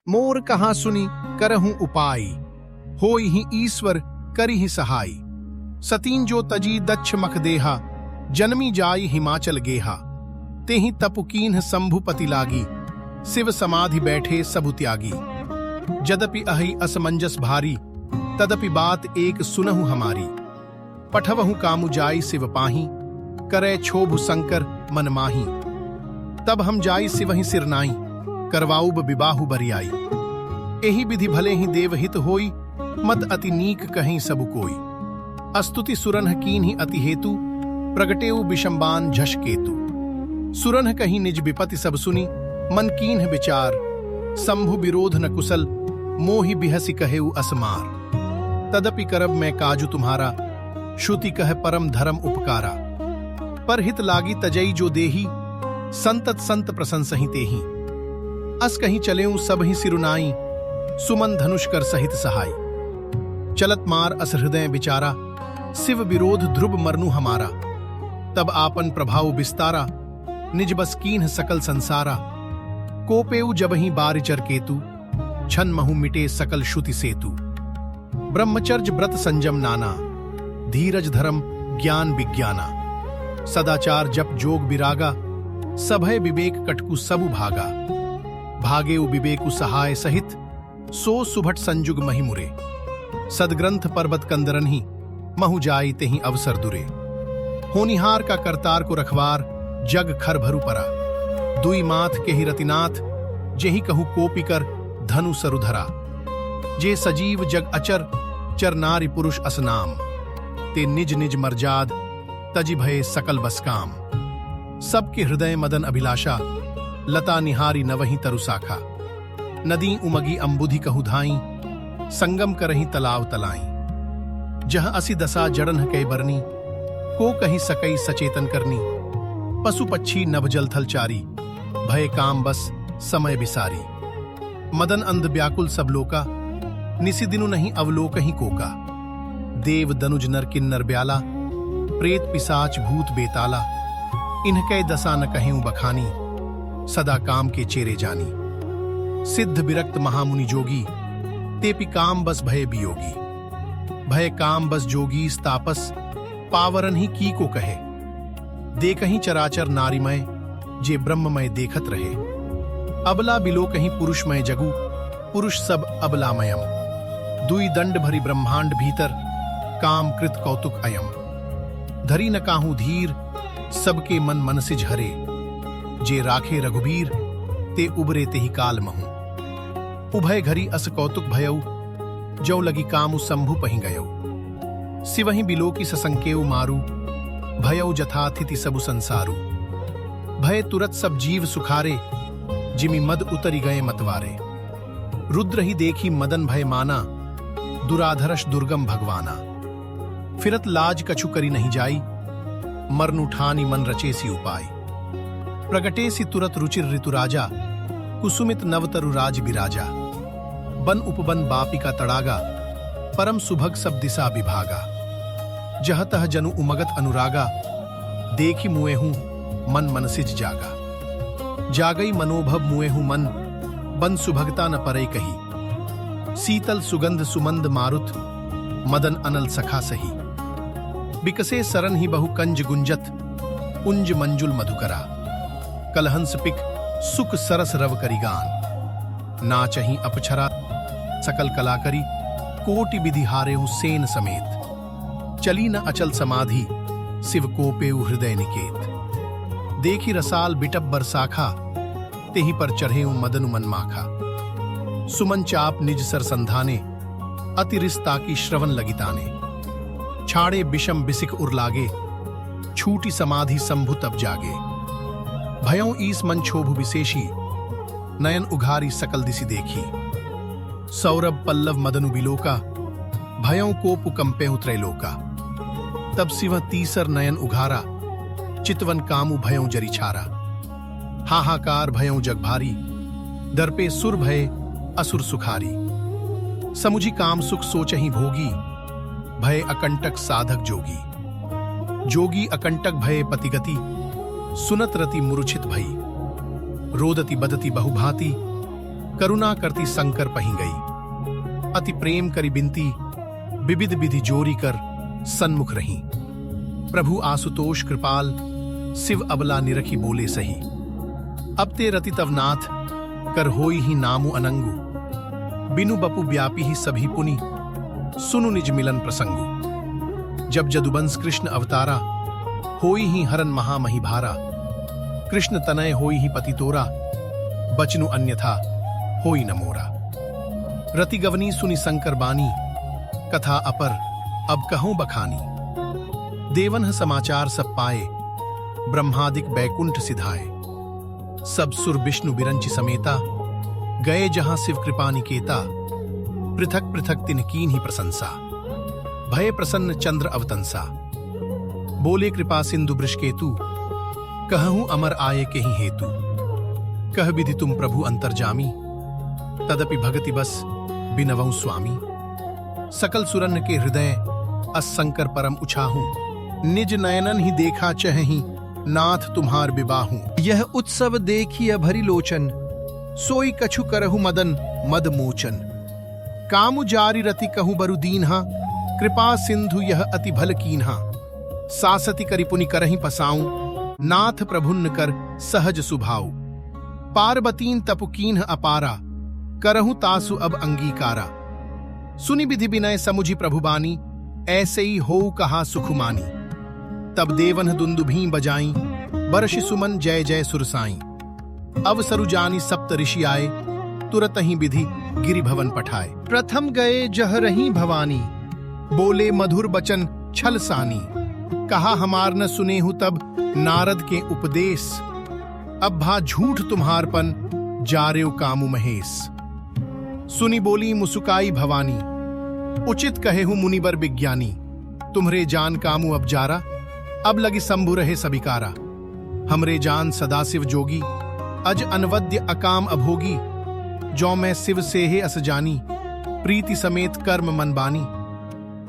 मोर कहाँ सुनी करहूं उपाय, होई ही ईश्वर करी ही सहाय। सतीन जो तजी दक्ष मख देहा, जन्मी जाई हिमाचल गेहा। तेहि तपुकीन्ह शंभुपति लागी, शिव समाधि बैठे सबु त्यागी। यद्यपि अहि असमंजस भारी, तदपि बात एक सुनहु हमारी। पठवहु कामु जाई शिव पाही, करे क्षोभ शंकर मन माही। तब हम जाई शिवहि सिरनाई, करवाऊब विबाहु बरियाई। एहि विधि भले ही देवहित होई, मत अति नीक कहीं सब कोई। अस्तुति सुरन्ह कीन्हि अति हेतु, प्रगटेउ विषम्बान झष केतु। सुरन्ह कहीं निज विपति सब सुनी, मन कीन्ह विचार। शंभु विरोध न कुशल, मोहि बिहसि कहेउ असमार। तदपि करब मैं काजु तुम्हारा, श्रुति कह परम धर्म उपकारा। पर हित लागी तजई जो देही, संतत संत प्रशंसहि तेहि। अस कहीं चलेऊ सब ही सिरुनाई, सुमन धनुष कर सहित सहाय। चलत मार अस हृदय विचारा, शिव विरोध ध्रुव मरनु हमारा। तब आपन प्रभाव विस्तारा, निज बस कीन्ह सकल संसारा। कोपेउ जबहि बारिचर केतु, छन महु मिटे सकल श्रुति सेतु। ब्रह्मचर्य व्रत संयम नाना, धीरज धर्म ज्ञान विज्ञाना। सदाचार जप जोग विरागा, सभय विवेक कटकु सबु भागा। भागेउ विवेकु सहाय सहित, सो सुभट संजुग महि मुरे। सदग्रंथ पर्वत कंदरन्हि, महु जाई तेहि अवसर दुरे। होनिहार का करतार को रखवार, जग खर भरु परा। दुई माथ के ही रतिनाथ, जेहि कहु कोपी कर धनु सरुधरा। जे सजीव जग अचर, चर नारी पुरुष असनाम। ते निज निज मर्जाद, तजि भये सकल बस काम। सबके हृदय मदन अभिलाषा, लता निहारी नवहि तरु साखा। नदी उमगी अंबुधि कहु धाई, संगम करहि तलाव तलाई। जह असी दशा जड़न कै बरनी, को कही सकई सचेतन करनी। पशु पक्षी नभ जल थल चारी, भय काम बस समय बिसारी। मदन अंध व्याकुल सब लोका, निसि दिनु नहीं अवलोकहि कोका। देव दनुज नर किन्नर ब्याला, प्रेत पिसाच भूत बेताला। इनकै दशा न कहेउ बखानी, सदा काम के चेरे जानी। सिद्ध विरक्त महामुनि जोगी, तेपि काम बस भय वियोगी। भय काम बस जोगी तापस, पावरन ही की को कहे। देखहि चराचर नारीमय, जे ब्रह्ममय देखत रहे। अबला बिलो कहीं पुरुषमय जगु, पुरुष सब अबलामयम। दुई दंड भरी ब्रह्मांड भीतर, काम कृत कौतुक अयम। धरी न काहू धीर, सबके मन मनसिज हरे। जे राखे रघुबीर, ते उबरे तेहि काल महु। उभय घरी अस कौतुक भयउ, जौ लगी कामु शंभु पहि गयउ। सिवहि बिलोकी ससंकेउ मारु, भयउ जथाथिति सबु संसारु। भय तुरत सब जीव सुखारे, जिमि मद उतरि गए मतवारे। रुद्र ही देखी मदन भय माना, दुराधरश दुर्गम भगवाना। फिरत लाज कछु करी नहीं जाई, मरनु ठानी मन रचेसी उपाय। प्रगटेसी तुरत रुचिर ऋतु राजा, कुसुमित नवतरु राज बिराजा। बन उपबन बापी का तड़ागा, परम सुभग सब दिशा विभागा। जह तह जनु उमगत अनुरागा, देखी मुएहूं मन मनसिज जागा। जागई मनोभव मुएहूं मन, बन सुभगता न परे कही। शीतल सुगंध सुमंद मारुत, मदन अनल सखा सही। बिकसे सरन ही बहु कंज गुंजत, उंज मंजुल मधुकरा। कलहंस पिक सुख सरस रव करिगान। नाचहि अपछरा सकल कला करी, कोटि विधि हारेहु सेन समेत। चली न अचल समाधि, शिव कोपेउ हृदय निकेत। देखी रसाल बिटप बरसाखा, तेहि पर चढ़ेउ मदनु मन माखा। सुमन चाप निज सर संधाने, अति रिस्ता की श्रवण लगिताने। छाड़े विषम बिसिक उर लागे, छूटी समाधि शंभु तब जागे। भयों ईस मन क्षोभु विशेषी, नयन उघारी सकल दिशि देखी। सौरभ पल्लव मदनु बिलोका, भयों कोपु कंपेहु त्रैलोका। तब सिंह तीसर नयन उघारा, चितवन कामु भयों जरी छारा। हाहाकार भयों जग भारी, दर्पे सुर भय असुर सुखारी। समुझी काम सुख सोचहि भोगी, भय अकंटक साधक जोगी। जोगी अकंटक भय पतिगति, सुनत रति मूर्छित भई। रोदति बदति बहुभांति, करुणा करती संकर पही गई। अति प्रेम करी बिनती, विविध विधि जोरी कर सन्मुख रही। प्रभु आशुतोष कृपाल, शिव अबला निरखी बोले सही। अब ते रति तव नाथ, कर होई ही नामु अनंगु। बिनु बपु व्यापी ही सभी पुनि, सुनु निज मिलन प्रसंगु। जब जदुबंस कृष्ण अवतारा, होई ही हरन महामही भारा। कृष्ण तनय होई ही पति तोरा, बचनु अन्यथा होई न मोरा। रति गवनी सुनि शंकर बानी, कथा अपर अब कहूं बखानी। देवन समाचार सब पाए, ब्रह्मादिक बैकुंठ सिधाए। सब सुर विष्णु बिरंचि समेता, गए जहां शिव कृपा निकेता। पृथक पृथक तिन कीन ही प्रशंसा, भय प्रसन्न चंद्र अवतंसा। बोले कृपा सिंधु वृषकेतु, कहूं अमर आये के ही हेतु। कह विधि तुम प्रभु अंतर्जामी, तदपि भगति बस बिनवं स्वामी। सकल सुरन के हृदय असंकर परम उछाहूं। निज नयनन ही देखा चहही, नाथ तुम्हार विबाहूं। यह उत्सव देखिए भरी लोचन, सोई कछु करहु मदन मद मोचन। कामु जारी रति कहूं बरु दीन्हा, कृपा सिंधु यह अति भल कीन्हा। सासति करि पुनि करहि पसाऊं, नाथ प्रभुन्न कर सहज सुभाऊ। पार्वतीन तपु कीन्ह अपारा, करहु तासु अब अंगीकारा। सुनि विधि विनय समुझि प्रभु बानी, ऐसे ही होऊ कहा सुखुमानी। तब देवन दुंदुभी बजाई, बरषि सुमन जय जय सुरसाई। अवसरु जानी सप्त ऋषि आए, तुरत ही विधि गिरि भवन पठाए। प्रथम गए जह रही भवानी, बोले मधुर बचन छल सानी। कहा हमार न सुनेहु तब नारद के उपदेश। अब भा झूठ तुम्हारपन, जारेउ कामु महेश। सुनी बोली मुसुकाई भवानी, उचित कहेहु मुनिवर विज्ञानी। तुम्हरे जान कामु अब जारा, अब लगी शंभु रहे सबिकारा। हमरे जान सदाशिव जोगी, अज अनवद्य अकाम अभोगी। जो मैं शिव से हे अस जानी, प्रीति समेत कर्म मन बानी।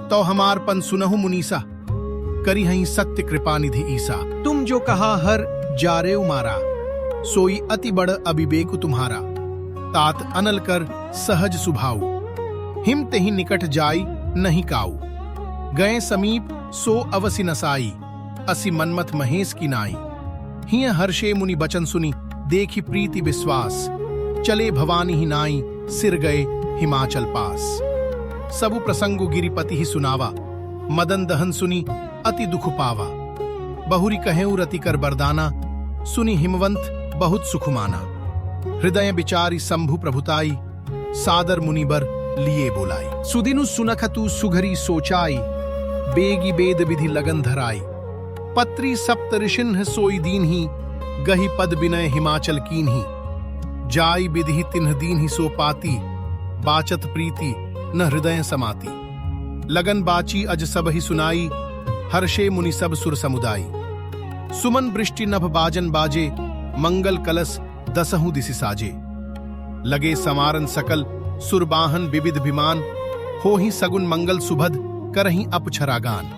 तो हमार पन सुनहु मुनीसा, करी हई सत्य कृपा निधि ईसा। तुम जो कहा हर जारेउ मारा, सोई अति बड़ अविवेक तुम्हारा। तात अनल कर सहज सुभाऊ, हिम तेहि निकट जाई नहीं काऊ। गए समीप सो अवसि नसाई, असि मनमथ महेश की नाई। हिय हर्षे मुनि बचन सुनी, देखी प्रीति विश्वास। चले भवानी ही नाई, सिर गए हिमाचल पास। सबु प्रसंगु गिरिपति ही सुनावा, मदन दहन सुनी अति दुख पावा। बहुरी कहेउ रति कर बरदाना, सुनी हिमवंत बहुत सुखुमाना। हृदय विचारी शंभु प्रभुताई, सादर मुनिबर लिए बोलाई। सुदिनु सुनख तू सुघरी सोचाई, बेगी बेद विधि लगन धराई। पत्री सप्त ऋषिन्ह सोई दीन्ही, गही पद विनय हिमाचल कीन्ही। जाई विधि तिन्ह दीन्ही सो पाती, बाचत प्रीति न हृदय समाती। लगन बाची अज सब ही सुनाई, हर्षे मुनि सब सुर समुदाई। सुमन वृष्टि नभ बाजन बाजे, मंगल कलश दसहु दिसि साजे। लगे समारन सकल सुरबाहन विविध विमान, हो ही सगुन मंगल सुभद करही अपछरागान।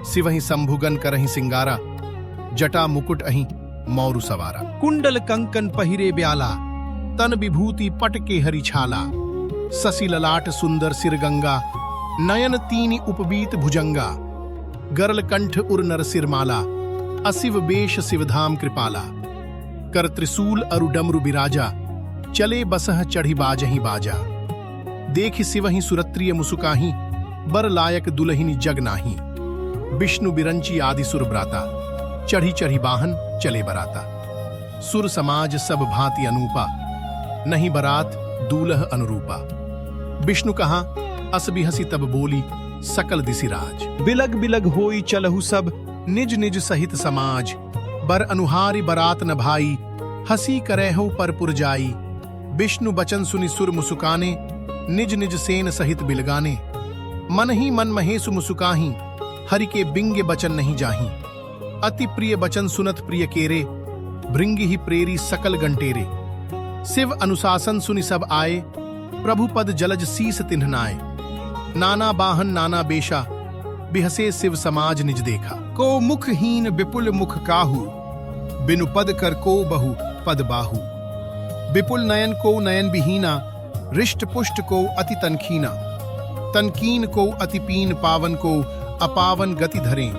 शिवहि शंभुगन करही सिंगारा, जटा मुकुट अहि मौरु सवारा। कुंडल कंकन पहिरे ब्याला, तन विभूति पट के हरि छाला। ससी ललाट सुंदर सिर गंगा, नयन तीनि उपबीत भुजंगा। गरल कंठ उर नर सिरमाला, असिव बेश शिवधाम कृपाला। कर त्रिशूल अरु डमरु बिराजा, चले बसह चढ़ी बाजहि बाजा। देखि सिवहि सुरत्रिय मुसुकाही, बर लायक दुलहिनी जग नाही। विष्णु बिरंची आदि सुर ब्राता, चढ़ी चढ़ी बाहन चले बराता। सुर समाज सब भांति अनूपा, नहीं बरात दूलह अनुरूपा। विष्णु कहा अस बिहसी तब बोली, सकल दिसि राज। बिलग बिलग होई चलहु सब, निज निज सहित समाज। बर अनुहारी बरात न भाई, हसी करहु पर पुर जाई। विष्णु बचन सुनि सुर मुसुकाने, निज निज सेन सहित बिलगाने। मन ही मन महेशु मुसुकाही, हरि के बिंगे बचन नहीं जाही। अति प्रिय बचन सुनत प्रिय केरे, भृंगी ही प्रेरी सकल गंटेरे। शिव अनुशासन सुनि सब आए, प्रभु पद जलज सीस तिन्ह नाए। नाना बाहन नाना बेशा, बिहसे शिव समाज निज देखा। को मुखहीन विपुल मुख काहू, बिनु पद कर को बहु पद बाहू। विपुल नयन को नयन विहीना, रिष्ट पुष्ट को अति तनखीना, तनकीन को अति पीन, पावन को अपावन गति धरें,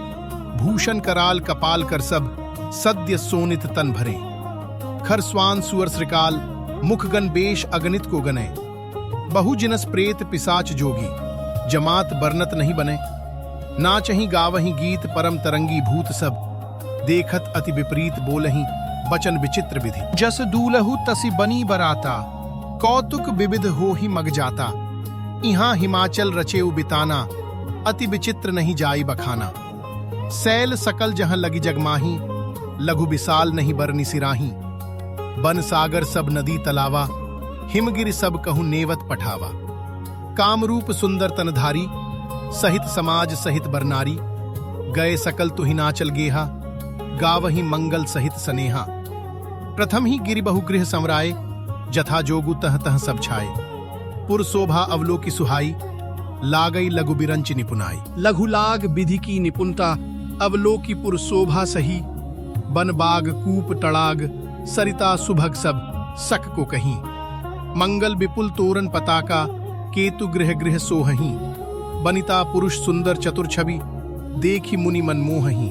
भूषण कराल कपाल कर सब सद्य सोनित तन भरे, खरस्वान सुअर श्रिकाल मुखगन बेश अगणित को गने, बहु जिनस प्रेत पिसाच जोगी, जमात बरनत नहीं बने, ना चही गावही गीत परम तरंगी भूत सब, देखत अति विपरीत बोलही बचन विचित्र विधि, जस दूलहु तसी बनी बराता, कौतुक विविध हो ही मग जाता, इहां हिमाचल रचेउ बिताना, अति विचित्र नहीं जाई बखाना, सैल सकल जहां लगी जगमाही, लघु विशाल नहीं बरनी सिराही, बन सागर सब नदी तलावा, हिमगिरि सब कहूं नेवत पठावा, कामरूप सुंदर तनधारी, सहित समाज सहित बरनारी, गए सकल तु हिनाचल गेहा, गावही मंगल सहित सनेहा, प्रथम ही गिरि बहुगृह संवराय, जथा जोगु तह तह सब छाए, पुर शोभा अवलोकी सुहाई, लागई लघु बिरंच निपुनाई, लघु लाग विधि की निपुणता, अवलोकी पुर शोभा सही, बन बाग कूप तड़ाग, सरिता सुभग सब सक को कहीं, मंगल विपुल तोरण पताका, केतु गृह गृह सोहहीं, बनिता पुरुष सुंदर चतुर छवि, देखी मुनि मन मोहहीं,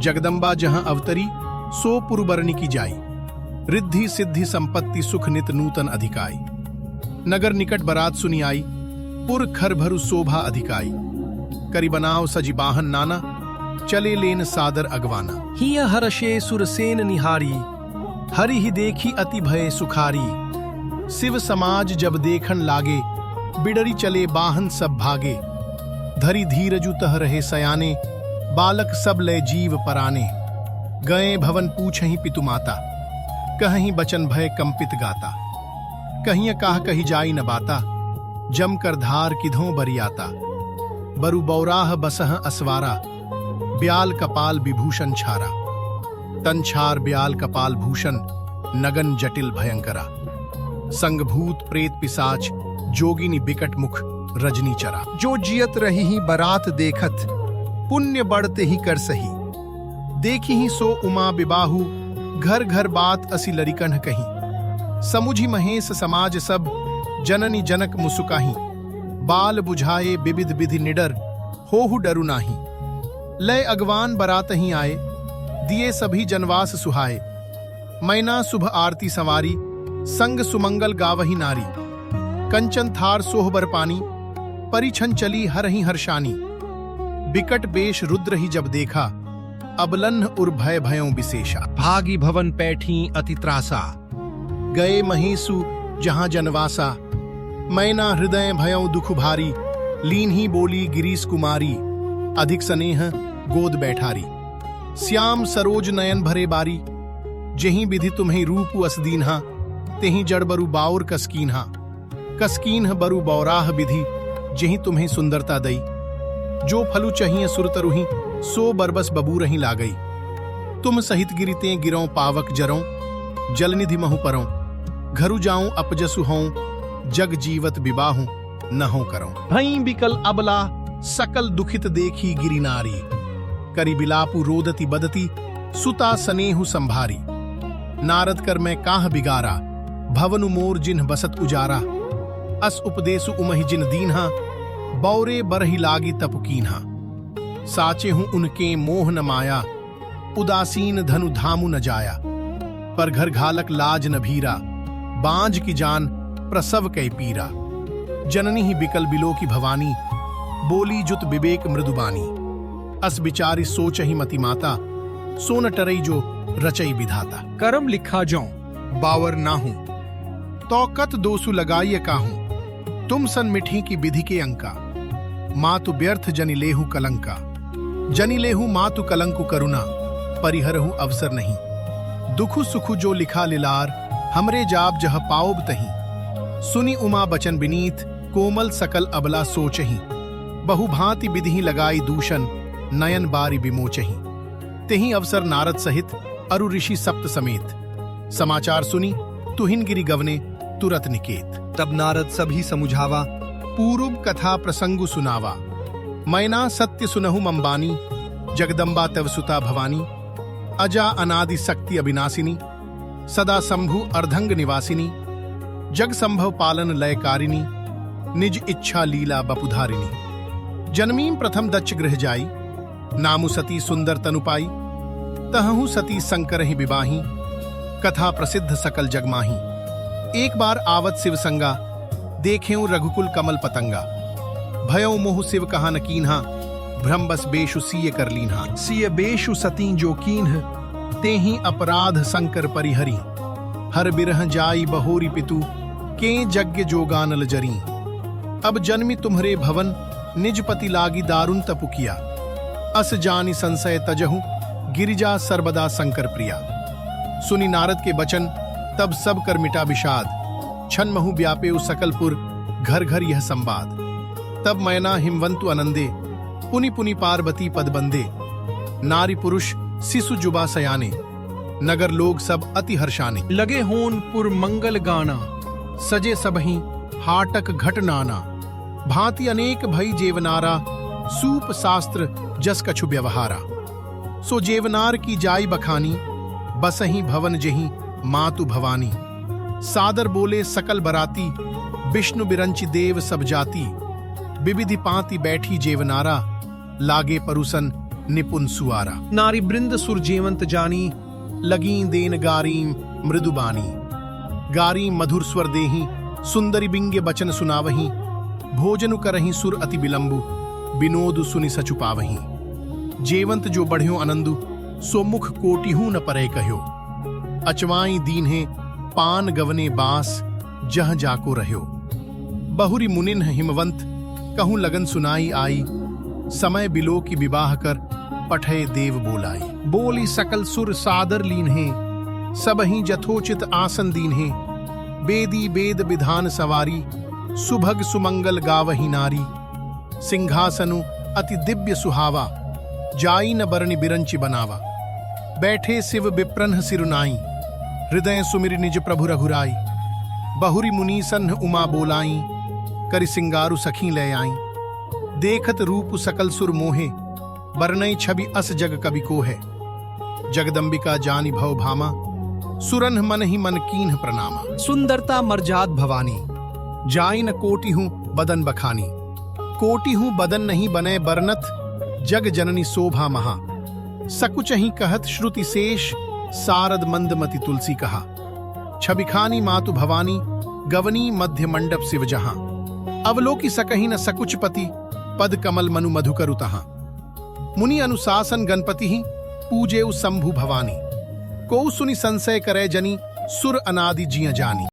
जगदम्बा जहां अवतरी, सो पुरबरणी की जाई, रिद्धि सिद्धि संपत्ति सुख नित नूतन अधिकाई, नगर निकट बरात सुनी आई, पुर खर भरु शोभा अधिकाई, करी बनाव सजी बाहन नाना, चले लेन सादर अगवाना, हिय हर्षे सुरसेन निहारी, हरि ही देखी अति भय सुखारी, शिव समाज जब देखन लागे, बिडरी चले बाहन सब भागे, धरी धीरजु तह रहे सयाने, बालक सब ले जीव पराने, गए भवन पूछहीं पितु माता, कहीं बचन भय कंपित गाता, कहीं काह कही जाई न बाता, जम कर धार किधों बरियाता, बरु बौराह बसह असवारा, ब्याल कपाल विभूषण छारा, तन छार ब्याल कपाल भूषण, नगन जटिल भयंकरा, संगभूत प्रेत पिसाच, जोगिनी बिकट मुख रजनी चरा, जो जियत रही ही बरात देखत, पुण्य बढ़ते ही कर सही, देखी ही सो उमा बिबाहु, घर घर बात असी लरिकन कहीं, समुझी महेश समाज सब, जननी जनक मुसुकाही, बाल बुझाए विविध विधि निडर, होहु डरु नाही, लय अगवान बरात ही आए, दिए सभी जनवास सुहाए, मैना शुभ आरती संवारी, संग सुमंगल गावही नारी, कंचन थार सोहबर पानी, परिछन चली हरहि हर्षानी, बिकट बेश रुद्र ही जब देखा, अबलन्ह उर भय भयों विशेषा, भागी भवन पैठी अति त्रासा, गए महीसु जहां जनवासा, मैना हृदय भयों दुख भारी, लीन ही बोली गिरीश कुमारी, अधिक स्नेह गोद बैठारी, श्याम सरोज नयन भरे बारी, जहीं विधि तुम्हें रूप असदीन्हा, तेहीं जड़ बरु बाउर कसकीन्हा, कसकीन्ह बरु बौराह विधि, जहीं तुम्हें सुंदरता दई, जो फलु चाहिए सुरतरुही, सो बरबस बबू रही लागई, तुम सहित गिरिते गिरों पावक जरों, जलनिधि महु परों, घरु जाऊं अपजसु हों, जग जीवत विबाहूं न हो करों, भई बिकल अबला सकल दुखित देखी गिरि नारी, करी बिलापु रोदती बदती, सुता सनेहु संभारी, नारद कर मैं काह बिगारा, भवनु मोर जिन्ह बसत उजारा, अस उपदेसु उमहि जिन दीन्हा, बौरे बरहि लागी तपुकीन्हा, साचे हूं उनके मोह न माया, उदासीन धनु धामु न जाया, पर घर घालक लाज न भीरा, बांझ की जान प्रसव कै पीरा, जननी ही बिकल बिलो की भवानी, बोली जुत विवेक मृदुबानी, अस बिचारी सोच ही मति माता, सोन टरई जो रचई विधाता, करम लिखा जौ बावर नाहूं, तौकत दोसु लगाइए काहूं, तुम सन मिठी की विधि के अंका, मातु व्यर्थ जनि लेहु कलंका, जनि लेहु मातु कलंकु करुणा, परिहरहु अवसर नहीं, दुखु सुखु जो लिखा लिलार, हमरे जाब जह पाओब तहीं, सुनी उमा बचन विनीत, कोमल सकल अबला सोचही, बहु भांति विधि लगाई दूषण, नयन बारी विमोचही, तेहि अवसर नारद सहित अरु ऋषि सप्त समेत, समाचार सुनी तुहिन गिरि गवने तुरत निकेत, तब नारद सभी समुझावा, पूर्व कथा प्रसंगु सुनावा, मैना सत्य सुनहु मंबानी, जगदम्बा तव सुता भवानी, अजा अनादि शक्ति अविनाशिनी, सदा शंभु अर्धंग निवासिनी, जग संभव पालन लयकारिणी, निज इच्छा लीला बपुधारिणी। जन्मीं प्रथम दक्ष गृह जाई, नामु सती सुंदर तनु पाई, तहु सती संकरहि विवाही, कथा प्रसिद्ध सकल जगमाही। एक बार आवत शिव संगा, देखेऊ रघुकुल कमल पतंगा, भयऊ मोह शिव कहा न कीन्हा, भ्रम बस बेशु सीय कर लीन्हा। सीय बेशु सती जो कीन्ह, तेहि अपराध संकर परिहरी, हर बिरह जाई बहोरी पितु, के यज्ञ जोगानल जरी। अब जन्मी तुम्हरे भवन, निज पति लागी दारुण तपु किया, अस जानि संशय तजहु, गिरिजा सर्वदा शंकर प्रिया। सुनी नारद के बचन, तब सब कर मिटा विषाद, छन महु व्यापेउ सकलपुर, घर घर यह संवाद। तब मैना हिमवंतु अनंदे, पुनि पुनि पार्वती पद बंदे, नारी पुरुष शिशु जुबा सयाने, नगर लोग सब अति हर्षाने। लगे होन पुर मंगल गाना, सजे सबही हाटक घट नाना, भांति अनेक भई जेवनारा, सूप शास्त्र जस कछु व्यवहारा। सो जेवनार की जाई बखानी, बसही भवन जेही मातु भवानी। सादर बोले सकल बराती, विष्णु बिरंचि देव सब जाति। विविधि पांति बैठी जेवनारा, लागे परुसन निपुन सुआरा। नारी बृंद सुर जेवंत जानी, लगी देन गारीं मृदुबानी। गारी मधुर स्वर देही, सुंदरी बिंगे बचन सुनावही। भोजनु करही सुर अति विलंबु, विनोद सुनि सचु पावही। जेवंत जो बढ़ियो आनंदु, सो मुख कोटिहू न परे कह्यो। अचवाई दीन्हे पान गवने बास, जह जाको रह्यो। बहुरी मुनिन हिमवंत, कहूं लगन सुनाई आई। समय बिलो की विवाह कर, पठय देव बोलाई। बोली सकल सुर सादर लीन्हे, सबही जथोचित आसन दीन्हे। बेदी बेद विधान सवारी, सुभग सुमंगल गावही नारी। सिंहासनु अति दिव्य सुहावा, जाई न बरनि बिरंचि बनावा। बैठे शिव विप्रन्ह सिरुनाई, हृदय सुमिर निज प्रभु रघुराई। बहुरी मुनि सन्ह उमा बोलाई, करि सिंगारु सखी ले आई। देखत रूप सकल सुर मोहे, बरनई छवि अस जग कवि को है। जगदम्बिका जानी भव भामा, सुरन्ह मन ही मन कीन्ह प्रणामा। सुंदरता मर्जाद भवानी, जाई न कोटि हूं बदन बखानी। कोटि हूं बदन नहीं बने बरनत, जग जननी शोभा महा। सकुच ही कहत श्रुति शेष, सारद मंदमति तुलसी कहा। छबिखानी मातु भवानी, गवनी मध्य मंडप शिव जहां। अवलोकी सकही न सकुच पति, पद कमल मनु मधुकर तहां। मुनि अनुशासन गणपति ही, पूजेउ शंभु भवानी। को सुनि संशय करे जनी, सुर अनादि जिय जानी।